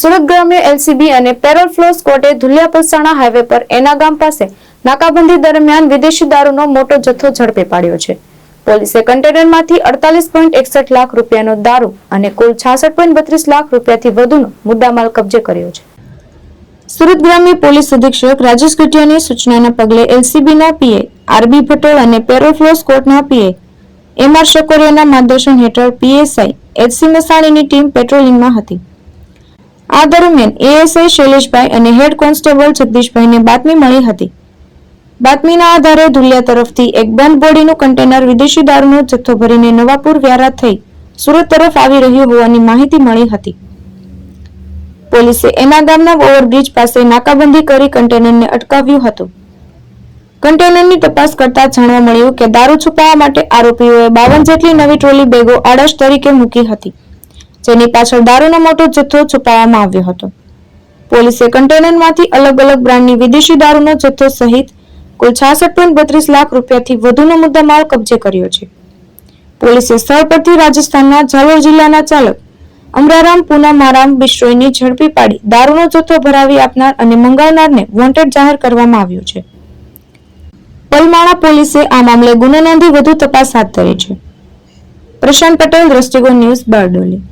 સુરત ગ્રામ્ય એલસીબી અને parole flow સ્કોડે Dhulia Palsana highway પર એના ગામ પાસે નાકાબંધી દરમિયાન વિદેશી દારૂનો મોટો જથ્થો ઝડપી પાડ્યો છે. પોલીસે કન્ટેનરમાંથી 48.61 લાખ રૂપિયાનો દારૂ અને કુલ 66.32 લાખ રૂપિયાથી વધુનો મુદ્દામાલ કબજે કર્યો છે. સુરત ગ્રામ્ય પોલીસ અધિક્ષક રાજેશ ગઢિયાની સૂચનાના પગલે એલસીબીના પીએ આરબી પટેલ અને પેરોલ ફ્લો સ્કોડના પીએ એમઆર શકોરિયાના માર્ગદર્શન હેઠળ પીએસઆઈ એચસી મસાણીની ટીમ પેટ્રોલિંગમાં હતી. આ દરમિયાન એએસઆઈ શૈલેષભાઈ અને હેડ કોન્સ્ટેબલ જગદીશભાઈને બાતમી મળી હતી. બાતમીના આધારે ધુલિયા તરફથી એક બંધ બોડીનું કન્ટેનર વિદેશી દારૂનો જથ્થો ભરીને નવાપુર વ્યારા થઈ સુરત તરફ આવી રહ્યું હોવાની માહિતી મળી હતી. પોલીસે એના ગામના ઓવરબ્રિજ પાસે નાકાબંધી કરી કન્ટેનરને અટકાવ્યું હતું. કન્ટેનરની તપાસ કરતા જાણવા મળ્યું કે દારૂ છુપાવવા માટે આરોપીઓએ 52 જેટલી નવી ટ્રોલી બેગો આડશ તરીકે મૂકી હતી, જેની પાછળ દારૂનો મોટો જથ્થો છુપાવવામાં આવ્યો હતો. પોલીસે કન્ટેનરમાંથી અલગ અલગ બ્રાન્ડની વિદેશી દારૂનો જથ્થો સહિત કુલ 66.32 લાખ રૂપિયાથી વધુનો મુદ્દામાલ કબજે કર્યો છે. પોલીસે સ્થળ પરથી રાજસ્થાનના ઝાલોર જિલ્લાના ચાલક અમરારામ પૂનમારામ બિશ્રોઈને ઝડપી પાડી દારૂનો જથ્થો ભરાવી આપનાર અને મંગાવનારને વોન્ટેડ જાહેર કરવામાં આવ્યો છે. પલમાણા પોલીસે આ મામલે ગુનો નોંધી વધુ તપાસ હાથ ધરી છે. પ્રશાંત પટેલ, દ્રષ્ટિકોણ ન્યૂઝ, બારડોલી.